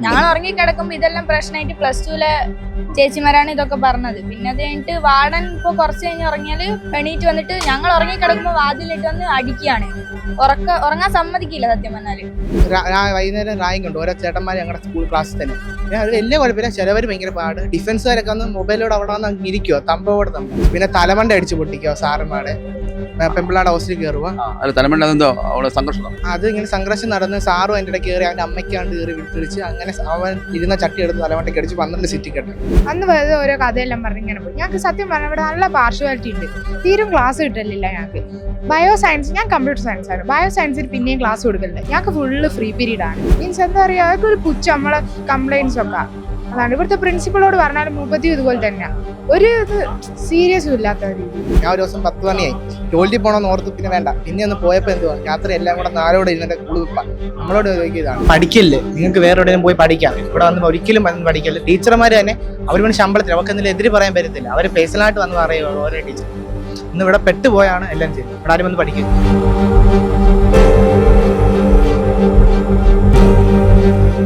ഞങ്ങൾ ഉറങ്ങിക്കിടക്കുമ്പോ ഇതെല്ലാം പ്രശ്നമായിട്ട് +2 ചേച്ചിമാരാണ് ഇതൊക്കെ പറഞ്ഞത്. പിന്നെ അത് കഴിഞ്ഞിട്ട് വാർഡൻ ഇപ്പൊ കുറച്ച് കഴിഞ്ഞ് ഉറങ്ങിയാല് എണീറ്റ് വന്നിട്ട് ഞങ്ങൾ ഉറങ്ങിക്കിടക്കുമ്പോ വാതിലിട്ട് വന്ന് അടിക്കുകയാണ്. ഉറങ്ങാൻ സമ്മതിക്കില്ല സത്യം പറഞ്ഞാല്. വൈകുന്നേരം റായും കൊണ്ട് ഓരോ ചേട്ടന്മാർ ഞങ്ങളുടെ സ്കൂൾ ക്ലാസ്സിൽ തന്നെ അത് വലിയ കുഴപ്പമില്ല. ചിലവർ ഭയങ്കര പാട്. ഡിഫൻസുകാരൊക്കെ വന്ന് മൊബൈലോട് അവിടെ വന്ന് ഇരിക്കുവോ, തമ്പോട് തമ്പോ. പിന്നെ തലമണ്ട അടിച്ചു പൊട്ടിക്കോ സാറന്മാരെ. പെമ്പിളാടെ ഹോസ്റ്റലിൽ കയറുക. അത് ഇങ്ങനെ സംഘർഷം നടന്ന് സാറും അതിൻ്റെ ഇടയ്ക്ക് കയറി അവൻ്റെ അമ്മയ്ക്കാണ്ട് കയറി വിളിച്ച് അങ്ങനെ അവൻ ഇരുന്ന ചട്ടി എടുത്ത് തലമണ്ടയ്ക്ക് അടിച്ച് 12 സിറ്റി കെട്ടും. അന്ന് വെറുതെ ഓരോ കഥയെല്ലാം പറഞ്ഞ് ഇങ്ങനെ പോയി. ഞങ്ങൾക്ക് സത്യം പറഞ്ഞാൽ ഇവിടെ നല്ല പാർഷ്വാലിറ്റി ഉണ്ട്. തീരും ക്ലാസ് കിട്ടില്ല ഞങ്ങൾക്ക്. ബയോ സയൻസ്, ഞാൻ കമ്പ്യൂട്ടർ സയൻസ് ആണ്. ബയോ സയൻസിൽ പിന്നെയും ക്ലാസ് കൊടുക്കലുണ്ട്. ഞങ്ങൾക്ക് ഫുള്ള് ഫ്രീ പീരീഡ് ആണ്. മീൻസ് എന്താ പറയുക, അതൊക്കെ ഒരു പുച്ഛം. നമ്മളെ കംപ്ലൈൻസ് ഒക്കെ അതാണ്. ഇവിടുത്തെ പ്രിൻസിപ്പളോട് പറഞ്ഞാലും മൂപ്പത്തിയും ഇതുപോലെ തന്നെയാണ്. ഒരു ഇത് സീരിയസും ഇല്ലാത്ത രീതി. ഞാൻ ഒരു ദിവസം 10 മണിയായി ജോലി പോകണമെന്ന് ഓർത്ത് പിന്നെ വേണ്ട. പിന്നെ ഒന്ന് പോയപ്പോൾ എന്തുവാ രാത്രി എല്ലാം കൂടെ നാലോടെ ഇരുന്നിട്ട് കുളിപ്പ നമ്മളോട് ചോദിക്കുന്നതാണ്. പഠിക്കില്ലേ, നിങ്ങൾക്ക് വേറെ എവിടെയും പോയി പഠിക്കാം. ഇവിടെ വന്ന് ഒരിക്കലും വന്ന് പഠിക്കില്ല. ടീച്ചർമാർ തന്നെ അവർ വേണ്ടി ശമ്പളത്തിൽ അവർക്ക് എന്തെങ്കിലും എതിര് പറയാൻ പറ്റത്തില്ല. അവർ പേഴ്സണലായിട്ട് വന്ന് പറയുക ഓരോ ടീച്ചർ. ഇന്ന് ഇവിടെ പെട്ടുപോയാണ് എല്ലാം ചെയ്യുന്നത്. ഇവിടെ ആരും വന്ന് പഠിക്കും.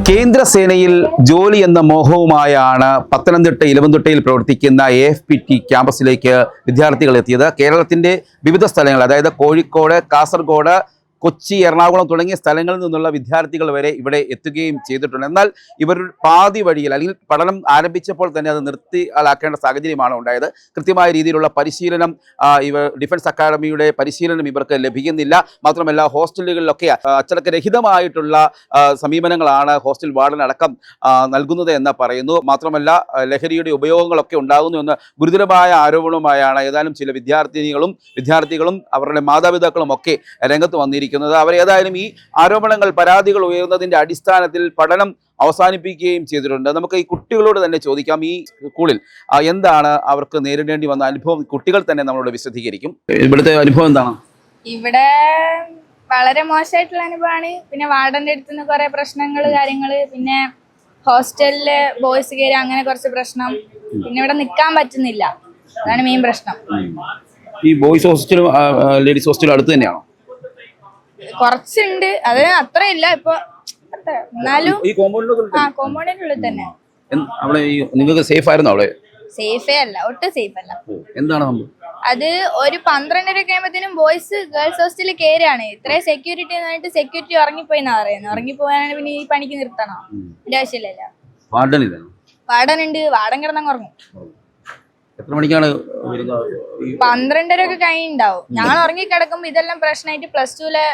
കേന്ദ്രസേനയിൽ ജോലി എന്ന മോഹവുമായാണ് പത്തനംതിട്ട ഇലവന്തുട്ടയിൽ പ്രവർത്തിക്കുന്ന AFPT ക്യാമ്പസിലേക്ക് വിദ്യാർത്ഥികൾ എത്തിയത്. കേരളത്തിൻ്റെ വിവിധ സ്ഥലങ്ങൾ, അതായത് കോഴിക്കോട്, കാസർഗോഡ്, കൊച്ചി, എറണാകുളം തുടങ്ങിയ സ്ഥലങ്ങളിൽ നിന്നുള്ള വിദ്യാർത്ഥികൾ വരെ ഇവിടെ എത്തുകയും ചെയ്തിട്ടുണ്ട്. എന്നാൽ ഇവർ പാതി വഴിയിൽ അല്ലെങ്കിൽ പഠനം ആരംഭിച്ചപ്പോൾ തന്നെ അത് നിർത്തിയാലാക്കേണ്ട സാഹചര്യമാണ് ഉണ്ടായത്. കൃത്യമായ രീതിയിലുള്ള പരിശീലനം ഡിഫൻസ് അക്കാഡമിയുടെ പരിശീലനം ഇവർക്ക് ലഭിക്കുന്നില്ല. മാത്രമല്ല ഹോസ്റ്റലുകളിലൊക്കെ അച്ചടക്കരഹിതമായിട്ടുള്ള സമീപനങ്ങളാണ് ഹോസ്റ്റൽ വാർഡൻ അടക്കം നൽകുന്നത് എന്ന് പറയുന്നു. മാത്രമല്ല ലഹരിയുടെ ഉപയോഗങ്ങളൊക്കെ ഉണ്ടാകുന്നു എന്ന ഗുരുതരമായ ആരോപണവുമായാണ് ഏതാനും ചില വിദ്യാർത്ഥികളും അവരുടെ മാതാപിതാക്കളും ഒക്കെ രംഗത്ത് വന്നിരിക്കുന്നത്. അവരേതായാലും ഈ ആരോപണങ്ങൾ, പരാതികൾ ഉയർന്നതിന്റെ അടിസ്ഥാനത്തിൽ പഠനം അവസാനിപ്പിക്കുകയും ചെയ്തിട്ടുണ്ട്. നമുക്ക് ഈ കുട്ടികളോട് തന്നെ ചോദിക്കാം, ഈ സ്കൂളിൽ എന്താണ് അവർക്ക് നേരിടേണ്ടി വന്ന അനുഭവം കുട്ടികൾ തന്നെ നമ്മളോട് വിശദീകരിക്കും. ഇവിടുത്തെ അനുഭവം എന്താണ്? ഇവിടെ വളരെ മോശമായിട്ടുള്ള അനുഭവമാണ്. പിന്നെ വാർഡന്റെ അടുത്ത് നിന്ന് കുറെ കാര്യങ്ങള്, പിന്നെ ഹോസ്റ്റലില് ബോയ്സ് കയറി അങ്ങനെ കുറച്ച് പ്രശ്നം. പിന്നെ ഇവിടെ നിൽക്കാൻ പറ്റുന്നില്ല, അതാണ് മെയിൻ പ്രശ്നം. ഈ ബോയ്സ് ഹോസ്റ്റലും ലേഡീസ് ഹോസ്റ്റലും അടുത്ത് തന്നെയാണോ? കുറച്ചുണ്ട്, അത് അത്രയില്ല ഇപ്പൊ. എന്നാലും കോമ്പൗണ്ടിനുള്ളിൽ തന്നെ. അവിടെ നിങ്ങൾക്ക് സേഫ് ആയിരുന്നോ? അവിടെ സേഫേ അല്ല, ഒട്ടും സേഫ് അല്ല. എന്താണ് അത് ഒരു 12:30 കഴിയുമ്പോഴത്തേനും ബോയ്സ് ഗേൾസ് ഹോസ്റ്റലിൽ കയറിയാണ്. ഇത്രയും സെക്യൂരിറ്റി എന്നിട്ട് സെക്യൂരിറ്റി ഉറങ്ങിപ്പോയി എന്നാ പറയുന്നത്. ഉറങ്ങിപ്പോയാലാണ് പിന്നെ ഈ പണിക്ക് നിർത്തണോ? എന്റെ ആവശ്യമില്ലല്ലോ. വാർഡൻ ഉണ്ട്, വാർഡൻ കിടന്നങ്ങ് ഉറങ്ങും. എത്ര മണിക്കാണ്? 12:30 കഴിഞ്ഞിണ്ടാവും. ഞങ്ങൾ ഉറങ്ങിക്കിടക്കുമ്പോ ഇതെല്ലാം പ്രശ്നമായിട്ട് +2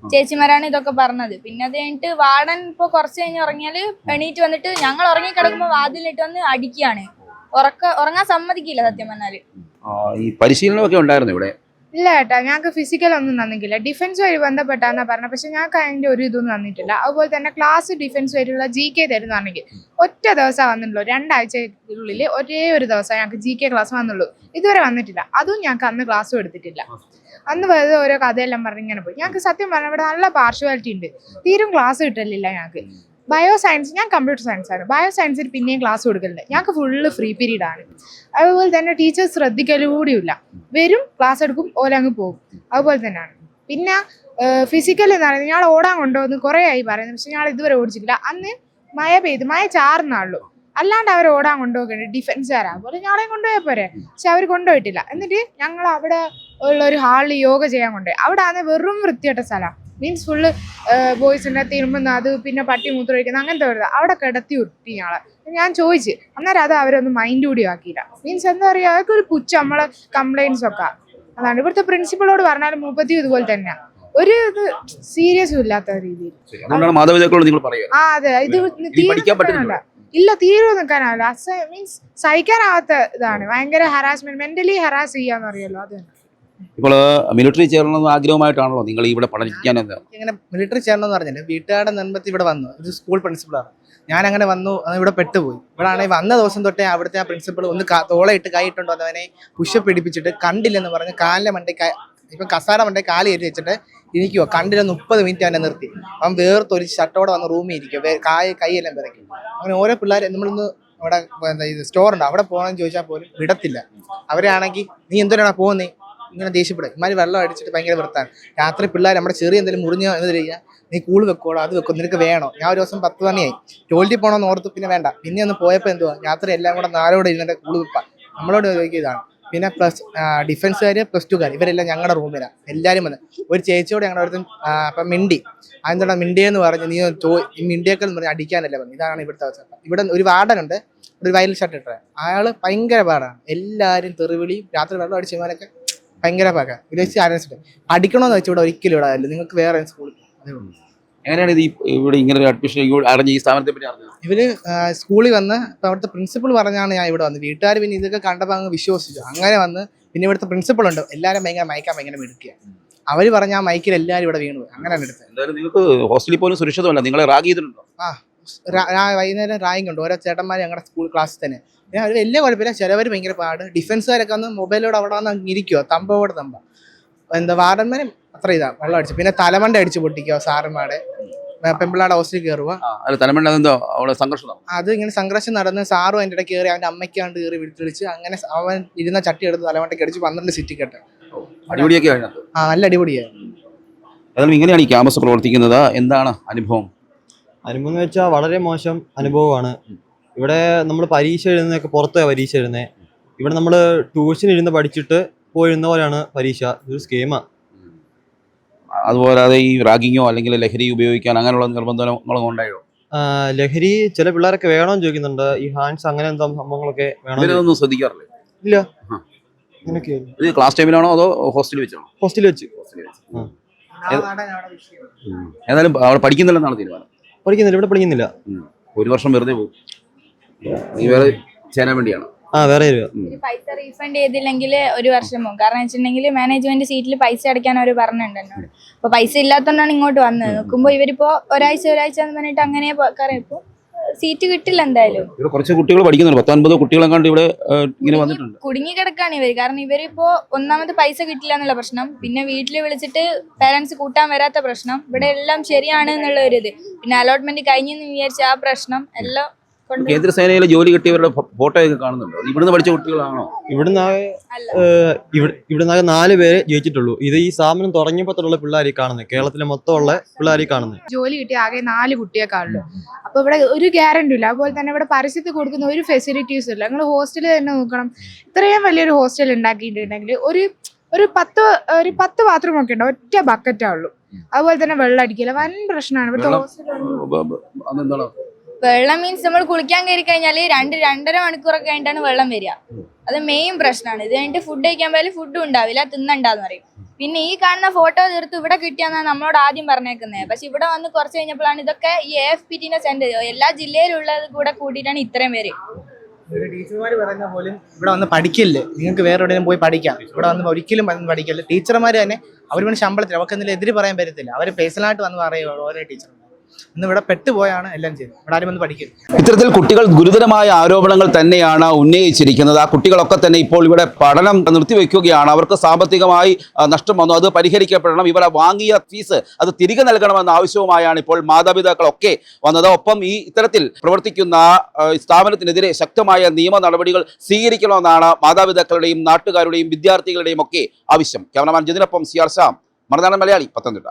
ചേച്ചിമാരാണ് ഇതൊക്കെ പറഞ്ഞത്. പിന്നെ അത് കഴിഞ്ഞിട്ട് വാർഡൻ ഇപ്പൊ കുറച്ച് കഴിഞ്ഞ് ഉറങ്ങിയാല് എണീറ്റ് വന്നിട്ട് ഞങ്ങൾ ഉറങ്ങിക്കിടക്കുമ്പോ വാതിലിട്ട് വന്ന് അടിക്കുകയാണ്. ഉറങ്ങാൻ സമ്മതിക്കില്ല സത്യം പറഞ്ഞാല്. ഈ പരിശീലനമൊക്കെ ഉണ്ടായിരുന്നു ഇവിടെ? ഇല്ല ഏട്ടാ, ഞങ്ങൾക്ക് ഫിസിക്കൽ ഒന്നും തന്നിട്ടില്ല. ഡിഫൻസുമായി ബന്ധപ്പെട്ടാന്നാ പറഞ്ഞത്. പക്ഷെ ഞങ്ങൾക്ക് അതിന്റെ ഒരു ഇതൊന്നും തന്നിട്ടില്ല. അതുപോലെ തന്നെ ക്ലാസ് ഡിഫൻസുമായിട്ടുള്ള GK തരുന്നാണെങ്കിൽ ഒറ്റ ദിവസം വന്നിട്ടുള്ളൂ. 2 ആഴ്ചക്കുള്ളിൽ ഒരേ ഒരു ദിവസം ഞങ്ങൾക്ക് GK ക്ലാസ് വന്നുള്ളൂ. ഇതുവരെ വന്നിട്ടില്ല. അതും ഞങ്ങൾക്ക് അന്ന് ക്ലാസ്സും എടുത്തിട്ടില്ല. അന്ന് വെറുതെ ഓരോ കഥയെല്ലാം പറഞ്ഞ് ഇങ്ങനെ പോയി. ഞങ്ങൾക്ക് സത്യം പറഞ്ഞാൽ ഇവിടെ നല്ല പാർഷ്വാലിറ്റി ഉണ്ട്. തീരും ക്ലാസ് കിട്ടില്ല ഞങ്ങൾക്ക്. ബയോ സയൻസ്, ഞാൻ കമ്പ്യൂട്ടർ സയൻസ് ആണ്. ബയോ സയൻസിൽ പിന്നെയും ക്ലാസ് കൊടുക്കലുണ്ട്. ഞങ്ങൾക്ക് ഫുള്ള് ഫ്രീ പീരീഡ് ആണ്. അതുപോലെ തന്നെ ടീച്ചേഴ്സ് ശ്രദ്ധിക്കലുകൂടിയില്ല. വരും, ക്ലാസ് എടുക്കും, ഓലങ്ങ് പോകും. അതുപോലെ തന്നെയാണ്. പിന്നെ ഫിസിക്കൽ എന്ന് പറയുന്നത് ഞങ്ങൾ ഓടാൻ കൊണ്ടുപോകുന്നു കുറേ ആയി പറയുന്നത്. പക്ഷെ ഞങ്ങൾ ഇതുവരെ ഓടിച്ചിട്ടില്ല. അന്ന് മഴ ചാറുന്നാളുള്ളൂ. അല്ലാണ്ട് അവർ ഓടാൻ കൊണ്ടുപോകുന്നുണ്ട് ഡിഫൻസുകാരാ. അതുപോലെ ഞങ്ങളെ കൊണ്ടുപോയാൽ പോരെ. പക്ഷെ അവർ കൊണ്ടുപോയിട്ടില്ല. എന്നിട്ട് ഞങ്ങൾ അവിടെ ഉള്ള ഒരു ഹാളിൽ യോഗ ചെയ്യാൻ കൊണ്ടുപോയി. അവിടെ ആണെങ്കിൽ വെറും വൃത്തിയായിട്ട സ്ഥലമാണ്. മീൻസ് ഫുള്ള് ബോയ്സിൻ്റെ തിരുമ്പുന്ന അത്, പിന്നെ പട്ടി മൂത്രം ഒഴിക്കുന്നത് അങ്ങനത്തെ ഒരു അവിടെ കിടത്തി ഉരുട്ടി ഞങ്ങളെ. ഞാൻ ചോദിച്ചു, അന്നേരം അത് അവരൊന്നും മൈൻഡ് കൂടി ആക്കിയില്ല. മീൻസ് എന്താ പറയുക, അതൊക്കെ ഒരു പുച്ഛം. നമ്മളെ കംപ്ലൈൻസ് ഒക്കെ അതാണ്. ഇവിടുത്തെ പ്രിൻസിപ്പളോട് പറഞ്ഞാലും മൂപ്പത്തിയും ഇതുപോലെ തന്നെയാണ്. ഒരു ഇത് സീരിയസും ഇല്ലാത്ത രീതിയിൽ. അതെ, ഇത് തീരുമാനമല്ല. ഇല്ല, തീരെ നിൽക്കാനാവില്ല. മീൻസ് സഹിക്കാനാവാത്ത ഇതാണ്. ഭയങ്കര ഹറാസ്മെന്റ്, മെന്റലി ഹറാസ് ചെയ്യാന്ന് അറിയാലോ. അത് ഇപ്പോൾ മിലിറ്ററി ചേരണമെന്ന് ആഗ്രഹമായിട്ടാണല്ലോ നിങ്ങൾ ഇവിടെ പഠിക്കാൻ? ഇങ്ങനെ മിലിറ്ററി ചേരണമെന്ന് പറഞ്ഞില്ല, വീട്ടുകാരുടെ നിർബന്ധത്തിൽ ഇവിടെ വന്നു. ഒരു സ്കൂൾ പ്രിൻസിപ്പളാണ് ഞാൻ. അങ്ങനെ വന്നു, ഇവിടെ പെട്ടുപോയി. ഇവിടെ ആണെങ്കിൽ വന്ന ദിവസം തൊട്ടേ അവിടുത്തെ ആ പ്രിൻസിപ്പൾ ഒന്ന് തോളയിട്ട് കൈയിട്ടുണ്ടോ അവനെ പുഷപ്പ് പിടിപ്പിച്ചിട്ട് കണ്ടില്ലെന്ന് പറഞ്ഞ് കാലിലെ മണ്ടേ ഇപ്പം കസാര മണ്ടേ കാല് കയറ്റി വെച്ചിട്ട് ഇരിക്കുവോ. കണ്ടില്ല 30 മിനിറ്റ് അവനെ നിർത്തി. അവൻ വേർത്തൊരു ഷർട്ടോടെ വന്ന് റൂമിൽ ഇരിക്കും. കൈയെല്ലാം വിറയ്ക്കും. അങ്ങനെ ഓരോ പിള്ളേർ നമ്മളിന്ന് അവിടെ സ്റ്റോറുണ്ട്, അവിടെ പോകണമെന്ന് ചോദിച്ചാൽ പോലും വിടത്തില്ല. അവരാണെങ്കിൽ നീ എന്തിനാണ് പോകുന്നേ, ഇങ്ങനെ ദേഷ്യപ്പെടും. ഇമാര് വെള്ളം അടിച്ചിട്ട് ഭയങ്കര വൃത്താണ്. രാത്രി പിള്ളേർ നമ്മുടെ ചെറിയ എന്തെങ്കിലും മുറിഞ്ഞോ എന്ന് തരിക, നീ കൂള് വെക്കോളോ അത് വെക്കോ നിനക്ക് വേണോ. ഞാൻ ഒരു ദിവസം 10 മണിയായി ടോയ്ലറ്റിൽ പോകണമെന്ന് ഓർത്ത് പിന്നെ വേണ്ട. പിന്നെ ഒന്ന് പോയപ്പോൾ എന്തുവാ രാത്രി എല്ലാം കൂടെ 4 ഇരുന്നിട്ട് കൂള് വെപ്പാ. നമ്മളോട് ചോദിക്കുക ഇതാണ്. പിന്നെ ഡിഫൻസുകാർ +2 ഇവരെല്ലാം ഞങ്ങളുടെ റൂമിലാണ് എല്ലാവരും വന്ന്. ഒരു ചേച്ചിയോട് ഞങ്ങളുടെ അടുത്ത് അപ്പം മിണ്ടി അതെന്താ മിണ്ടിയെന്ന് പറഞ്ഞ് നീ ഈ മിണ്ടിയേക്കൽ പറഞ്ഞ് അടിക്കാനല്ല പറഞ്ഞു. ഇതാണ് ഇവിടുത്തെ അവസ്ഥ. ഇവിടെ ഒരു വാർഡനുണ്ട്, ഒരു വയലറ്റ് ഷർട്ട് ഇട്ടത്, അയാൾ ഭയങ്കര പാടാണ്. എല്ലാവരും തെറിവിളിയും രാത്രി വെള്ളം അടിച്ചവരൊക്കെ ഭയങ്കര പാകാണ്. വിദേശിച്ച് ആരംഭിച്ചിട്ട് പഠിക്കണമെന്ന് വെച്ചാൽ ഇവിടെ ഒരിക്കലും ഇവിടെ ആയില്ല. നിങ്ങൾക്ക് വേറെ സ്കൂളിൽ എങ്ങനെയാണ് ഇത് ഇവിടെ ഇങ്ങനെ ഒരു അഡ്മിഷൻ അറിഞ്ഞ ഈ സ്ഥാപനത്തെ പറ്റി അറിഞ്ഞത്? ഇവര് സ്കൂളിൽ വന്ന് ഇപ്പം അവിടുത്തെ പ്രിൻസിപ്പൾ പറഞ്ഞാണ് ഞാൻ ഇവിടെ വന്നത്. വീട്ടുകാർ പിന്നെ ഇതൊക്കെ കണ്ടപ്പോൾ അങ്ങ് വിശ്വസിച്ചു. അങ്ങനെ വന്ന് പിന്നെ ഇവിടുത്തെ പ്രിൻസിപ്പൾ ഉണ്ട്, എല്ലാവരും ഭയങ്കര മിടുക്കുക. അവര് പറഞ്ഞ ആ മൈക്കിൽ എല്ലാവരും ഇവിടെ വീണു പോയി. അങ്ങനെയാണ് എടുത്തത്. എന്തായാലും നിങ്ങൾക്ക് ഹോസ്റ്റലിൽ പോലും സുരക്ഷിതമല്ല, നിങ്ങളെ റാഗ് ചെയ്തിട്ടുണ്ടോ? വൈകുന്നേരം റായിങ് ഉണ്ട് ഓരോ ചേട്ടന്മാർ ഞങ്ങളുടെ സ്കൂൾ ക്ലാസ്സിൽ തന്നെ. പിന്നെ അവർ വലിയ കുഴപ്പമില്ല, ചിലവർ ഭയങ്കര പാട്. ഡിഫൻസുകാരൊക്കെ വന്ന് മൊബൈലോട് അവിടെ വന്ന് ഇരിക്കുവോ, തമ്പോട് തമ്പ. എന്താ വാർഡന്മാരും അത്ര ഇതാ വെള്ളം അടിച്ചു. പിന്നെ തലമണ്ട അടിച്ച് പൊട്ടിക്കോ സാറന്മാരുടെ പെമ്പിള്ളാടെ ഹോസ്റ്റലിൽ കയറുക. അത് ഇങ്ങനെ സംഘർഷം നടന്ന് സാറും അതിൻ്റെ ഇടയ്ക്ക് കയറി അവൻ്റെ അമ്മയ്ക്കാണ്ട് കയറി വിളിച്ച് അങ്ങനെ അവൻ ഇരുന്ന ചട്ടി എടുത്ത് തലമണ്ടയ്ക്ക് അടിച്ച് 12 സിറ്റി കെട്ട്. നല്ല അടിപൊളിയായിരുന്നു. ഇങ്ങനെയാണ് ഈ ക്യാമ്പസ് പ്രവർത്തിക്കുന്നത്. എന്താണ് അനുഭവം? അനുഭവം എന്ന് വെച്ചാൽ വളരെ മോശം അനുഭവമാണ്. ഇവിടെ നമ്മൾ പരീക്ഷ എഴുതുന്നതൊക്കെ പുറത്താണ് പരീക്ഷ എഴുതുന്നത്. ഇവിടെ നമ്മൾ ട്യൂഷൻ ഇരുന്ന് പഠിച്ചിട്ട് പോയിരുന്ന പോലെയാണ് പരീക്ഷ. ഇതൊരു സ്കീമാണ്. അതുപോലെ ഈ റാഗിങ്ങോ അല്ലെങ്കിൽ ലഹരി ഉപയോഗിക്കാൻ അങ്ങനെയുള്ള നിർബന്ധങ്ങളോ ഉണ്ടായോ? ലഹരി ചില പിള്ളേരൊക്കെ വേണമെന്ന് ചോദിക്കുന്നുണ്ട്. ഈ ഹാൻഡ്സ് അങ്ങനെ എന്താ സംഭവങ്ങളൊക്കെ വേണം. ശ്രദ്ധിക്കാറില്ല? ഇല്ല. ഇത് ക്ലാസ് ടൈമിലാണോ അതോ ഹോസ്റ്റലിൽ വെച്ചാണോ? ഹോസ്റ്റലിൽ വെച്ച്. ഏതായാലും അവിടെ പഠിക്കുന്നില്ലെന്നാണ് തീരുമാനം? പഠിക്കുന്നില്ല, ഇവിടെ പഠിക്കുന്നില്ല. 1 വർഷം വെറുതെ പോകും. നീ വേറെ ചേരാൻ വേണ്ടിയാണ്? വേറെ പൈസ റീഫണ്ട് ചെയ്തില്ലെങ്കിൽ 1 വർഷം പോകും. കാരണം വെച്ചിട്ടുണ്ടെങ്കിൽ മാനേജ്മെന്റ് സീറ്റിൽ പൈസ അടയ്ക്കാൻ അവർ പറഞ്ഞിട്ടുണ്ട് എന്നോട്. അപ്പൊ പൈസ ഇല്ലാത്തതുകൊണ്ടാണ് ഇങ്ങോട്ട് വന്നത്. നോക്കുമ്പോ ഇവരിപ്പോ ഒരാഴ്ച എന്ന് പറഞ്ഞിട്ട് അങ്ങനെ ഇപ്പൊ സീറ്റ് കിട്ടില്ല എന്തായാലും. ഇവിടെ കുറച്ച് കുട്ടികൾ പഠിക്കുന്നുണ്ട്, 19 കുട്ടികളെ കണ്ട് ഇവിടെ ഇങ്ങനെ വന്നിട്ടുണ്ട്. കുടുങ്ങി കിടക്കാണ് ഇവര്. കാരണം ഇവരിപ്പോ ഒന്നാമത് പൈസ കിട്ടില്ല എന്നുള്ള പ്രശ്നം, പിന്നെ വീട്ടിൽ വിളിച്ചിട്ട് പേരൻസ് കൂട്ടാൻ വരാത്ത പ്രശ്നം, ഇവിടെ എല്ലാം ശരിയാണ് എന്നുള്ള ഒരു ഇത്, പിന്നെ അലോട്ട്മെന്റ് കഴിഞ്ഞെന്ന് വിചാരിച്ച ആ പ്രശ്നം എല്ലാം. കേന്ദ്ര സേനയിലെ ജോലി കിട്ടിയവരുടെ ഫോട്ടോ ഒക്കെ കാണുന്നുണ്ടോ? ഇവിടുന്ന് പഠിച്ച കുട്ടികളാണോ? ഇവിടുന്ന് 4 പേരെ ജയിച്ചിട്ടുള്ളൂ. ഇത് ഈ സ്ഥാപനം തുടങ്ങിയപ്പോൾ തൊട്ടുള്ള പിള്ളേരെ കാണുന്നത്, കേരളത്തിലെ മൊത്തമുള്ള പിള്ളേരെ കാണുന്നത്. ജോലി കിട്ടിയ ആകെ 4 കുട്ടിയെക്കാളുള്ളൂ. അപ്പൊ ഇവിടെ ഒരു ഗ്യാരണ്ടി ഇല്ല. അതുപോലെ തന്നെ ഇവിടെ പരിസ്ഥിതി കൊടുക്കുന്ന ഒരു ഫെസിലിറ്റീസും ഇല്ല. നിങ്ങൾ ഹോസ്റ്റലിൽ തന്നെ നോക്കണം. ഇത്രയും വലിയൊരു ഹോസ്റ്റൽ ഉണ്ടാക്കിയിട്ടുണ്ടെങ്കിൽ ഒരു 10 ബാത്റൂം ഒക്കെ ഉണ്ട്, ഒറ്റ ബക്കറ്റേ ഉള്ളൂ. അതുപോലെ തന്നെ വെള്ളം അടിക്കില്ല, വൻ പ്രശ്നമാണ് ഇവിടുത്തെ ഹോസ്റ്റൽ. വെള്ളം മീൻസ് നമ്മൾ കുളിക്കാൻ കയറി കഴിഞ്ഞാല് 2-2.5 മണിക്കൂറൊക്കെ കഴിഞ്ഞിട്ടാണ് വെള്ളം വരിക. അത് മെയിൻ പ്രശ്നമാണ്. ഇത് കഴിഞ്ഞിട്ട് ഫുഡ് കഴിക്കാൻ പോയാലും ഫുഡും ഉണ്ടാവില്ല, തിന്നണ്ടാന്ന് പറയും. പിന്നെ ഈ കാണുന്ന ഫോട്ടോ തീർത്ത് ഇവിടെ കിട്ടിയാന്നാണ് നമ്മളോട് ആദ്യം പറഞ്ഞേക്കുന്നത്. പക്ഷെ ഇവിടെ വന്ന് കുറച്ച് കഴിഞ്ഞപ്പോഴാണ് ഇതൊക്കെ ഈ AFPTന്റെ സെന്റർ എല്ലാ ജില്ലയിലുള്ളത് കൂടെ കൂട്ടിയിട്ടാണ് ഇത്രയും പേര്. ടീച്ചർമാർ പറഞ്ഞ പോലും ഇവിടെ വന്ന് പഠിക്കില്ലേ, നിങ്ങൾക്ക് വേറെ എവിടെയും പോയി പഠിക്കാം, ഇവിടെ വന്ന് ഒരിക്കലും പഠിക്കില്ല. ടീച്ചർമാർ തന്നെ അവർ വേണ്ടി ശമ്പളത്തിൽ അവർക്ക് എന്തെങ്കിലും എതിര് പറയാൻ പറ്റത്തില്ല. അവർ പേഴ്സണലായിട്ട് വന്ന് പറയുള്ളൂ. ഓരോ ടീച്ചർമാർ ഇന്ന് ഇവിടെ പെട്ടുപോയാണ് എല്ലാം ചെയ്തത്. ഇവിടെ ആരും വന്ന് പഠിക്കില്ല. ഇത്തരത്തിൽ കുട്ടികൾ ഗുരുതരമായ ആരോപണങ്ങൾ തന്നെയാണ് ഉന്നയിച്ചിരിക്കുന്നത്. ആ കുട്ടികളൊക്കെ തന്നെ ഇപ്പോൾ ഇവിടെ പഠനം നിർത്തിവെക്കുകയാണ്. അവർക്ക് സാമ്പത്തികമായി നഷ്ടം വന്നു, അത് പരിഹരിക്കപ്പെടണം. ഇവരെ വാങ്ങിയ ഫീസ് അത് തിരികെ നൽകണമെന്ന ആവശ്യവുമായാണ് ഇപ്പോൾ മാതാപിതാക്കളൊക്കെ വന്നത്. ഒപ്പം ഈ ഇത്തരത്തിൽ പ്രവർത്തിക്കുന്ന സ്ഥാപനത്തിനെതിരെ ശക്തമായ നിയമ നടപടികൾ സ്വീകരിക്കണമെന്നാണ് മാതാപിതാക്കളുടെയും നാട്ടുകാരുടെയും വിദ്യാർത്ഥികളുടെയും ഒക്കെ ആവശ്യം. Cameraman ജിതിനൊപ്പം CR Shyam, Marunadan Malayali, Pathanamthitta.